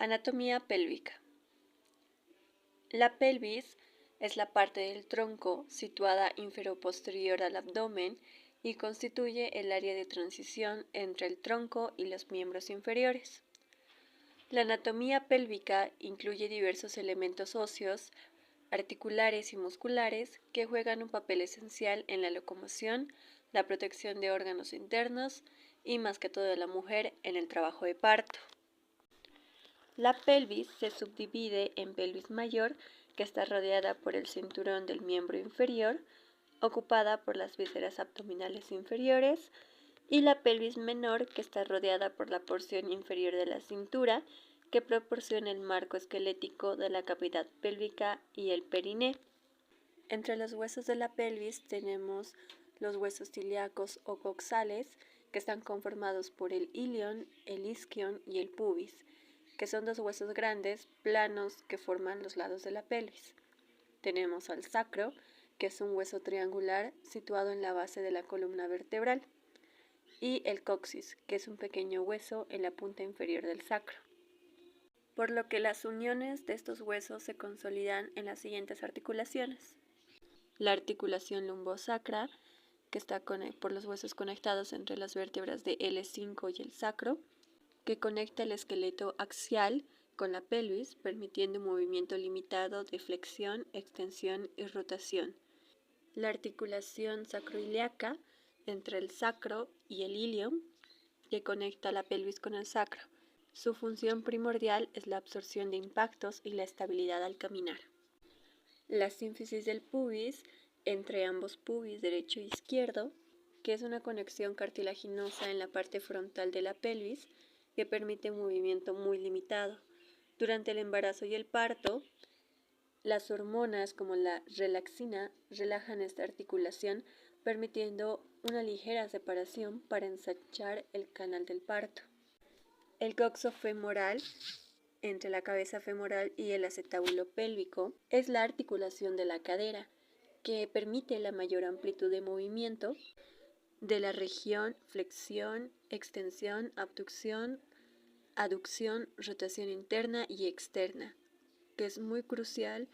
Anatomía pélvica. La pelvis es la parte del tronco situada infero-posterior al abdomen y constituye el área de transición entre el tronco y los miembros inferiores. La anatomía pélvica incluye diversos elementos óseos, articulares y musculares que juegan un papel esencial en la locomoción, la protección de órganos internos y más que todo de la mujer en el trabajo de parto. La pelvis se subdivide en pelvis mayor, que está rodeada por el cinturón del miembro inferior, ocupada por las vísceras abdominales inferiores, y la pelvis menor, que está rodeada por la porción inferior de la cintura, que proporciona el marco esquelético de la cavidad pélvica y el periné. Entre los huesos de la pelvis tenemos los huesos ilíacos o coxales, que están conformados por el ilion, el isquion y el pubis, que son dos huesos grandes, planos, que forman los lados de la pelvis. Tenemos al sacro, que es un hueso triangular situado en la base de la columna vertebral, y el coxis, que es un pequeño hueso en la punta inferior del sacro. Por lo que las uniones de estos huesos se consolidan en las siguientes articulaciones. La articulación lumbosacra, que está por los huesos conectados entre las vértebras de L5 y el sacro, que conecta el esqueleto axial con la pelvis, permitiendo un movimiento limitado de flexión, extensión y rotación. La articulación sacroiliaca entre el sacro y el ilion, que conecta la pelvis con el sacro. Su función primordial es la absorción de impactos y la estabilidad al caminar. La sínfisis del pubis entre ambos pubis derecho e izquierdo, que es una conexión cartilaginosa en la parte frontal de la pelvis, que permite un movimiento muy limitado. Durante el embarazo y el parto, las hormonas como la relaxina relajan esta articulación, permitiendo una ligera separación para ensanchar el canal del parto. El coxo femoral, entre la cabeza femoral y el acetábulo pélvico, es la articulación de la cadera, que permite la mayor amplitud de movimiento de la región flexión, extensión, abducción, aducción, rotación interna y externa, que es muy crucial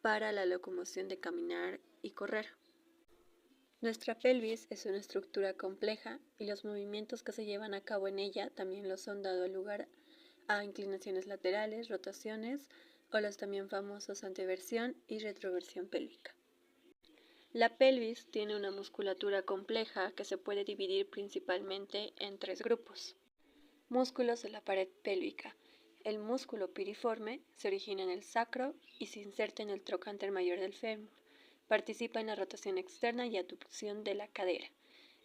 para la locomoción de caminar y correr. Nuestra pelvis es una estructura compleja y los movimientos que se llevan a cabo en ella también lo son, dado lugar a inclinaciones laterales, rotaciones o los también famosos anteversión y retroversión pélvica. La pelvis tiene una musculatura compleja que se puede dividir principalmente en tres grupos. Músculos de la pared pélvica. El músculo piriforme se origina en el sacro y se inserta en el trocánter mayor del fémur. Participa en la rotación externa y abducción de la cadera.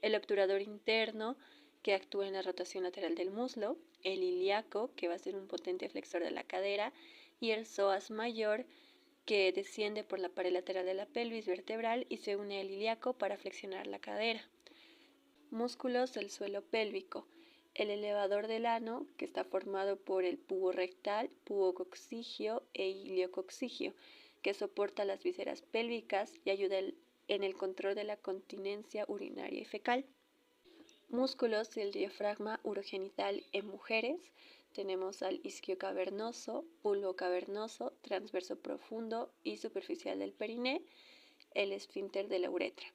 El obturador interno, que actúa en la rotación lateral del muslo. El ilíaco, que va a ser un potente flexor de la cadera. Y el psoas mayor, que desciende por la pared lateral de la pelvis vertebral y se une al ilíaco para flexionar la cadera. Músculos del suelo pélvico. El elevador del ano, que está formado por el pubo rectal, pubo coccigio e iliococcigio, que soporta las vísceras pélvicas y ayuda en el control de la continencia urinaria y fecal. Músculos del diafragma urogenital en mujeres. Tenemos al isquio cavernoso, bulbo cavernoso, transverso profundo y superficial del periné, el esfínter de la uretra,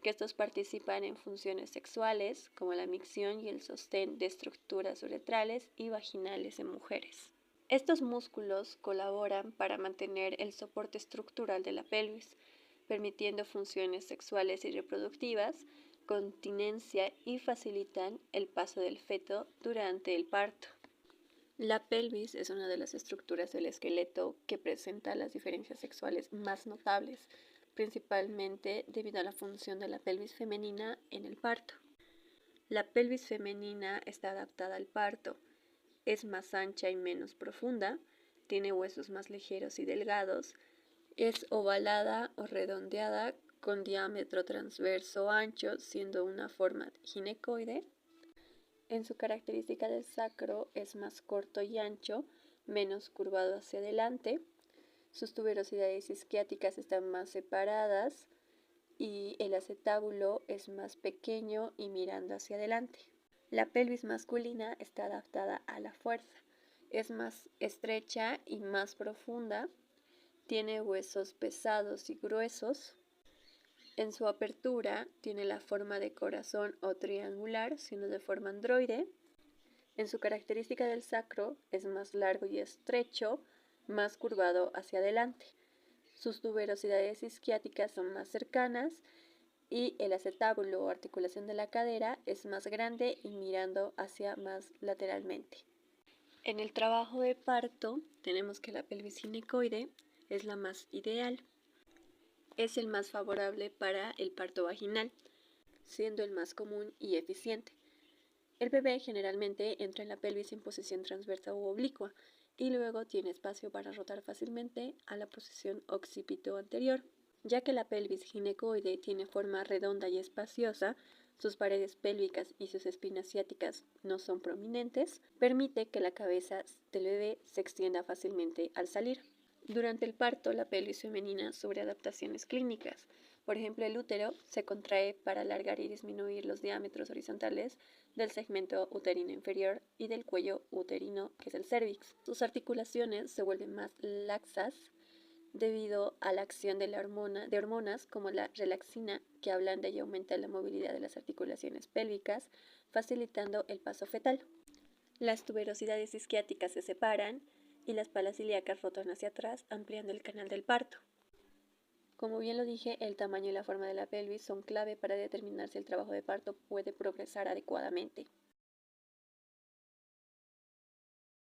que estos participan en funciones sexuales como la micción y el sostén de estructuras uretrales y vaginales en mujeres. Estos músculos colaboran para mantener el soporte estructural de la pelvis, permitiendo funciones sexuales y reproductivas, continencia y facilitan el paso del feto durante el parto. La pelvis es una de las estructuras del esqueleto que presenta las diferencias sexuales más notables, principalmente debido a la función de la pelvis femenina en el parto. La pelvis femenina está adaptada al parto, es más ancha y menos profunda, tiene huesos más ligeros y delgados, es ovalada o redondeada con diámetro transverso ancho, siendo una forma ginecoide. En su característica del sacro es más corto y ancho, menos curvado hacia adelante. Sus tuberosidades isquiáticas están más separadas y el acetábulo es más pequeño y mirando hacia adelante. La pelvis masculina está adaptada a la fuerza Es más estrecha y más profunda, tiene huesos pesados y gruesos. En su apertura tiene la forma de corazón o triangular, sino de forma androide. En su característica del sacro es más largo y estrecho, más curvado hacia adelante. Sus tuberosidades isquiáticas son más cercanas y el acetábulo o articulación de la cadera es más grande y mirando hacia más lateralmente. En el trabajo de parto tenemos que la pelvis ginecoide es la más ideal. Es el más favorable para el parto vaginal, siendo el más común y eficiente. El bebé generalmente entra en la pelvis en posición transversa u oblicua y luego tiene espacio para rotar fácilmente a la posición occipito anterior. Ya que la pelvis ginecoide tiene forma redonda y espaciosa, sus paredes pélvicas y sus espinas ciáticas no son prominentes, permite que la cabeza del bebé se extienda fácilmente al salir. Durante el parto, la pelvis femenina sufre adaptaciones clínicas. Por ejemplo, el útero se contrae para alargar y disminuir los diámetros horizontales del segmento uterino inferior y del cuello uterino, que es el cérvix. Sus articulaciones se vuelven más laxas debido a la acción de hormonas como la relaxina, que ablanda y aumenta la movilidad de las articulaciones pélvicas, facilitando el paso fetal. Las tuberosidades isquiáticas se separan y las palas ilíacas rotan hacia atrás, ampliando el canal del parto. Como bien lo dije, el tamaño y la forma de la pelvis son clave para determinar si el trabajo de parto puede progresar adecuadamente.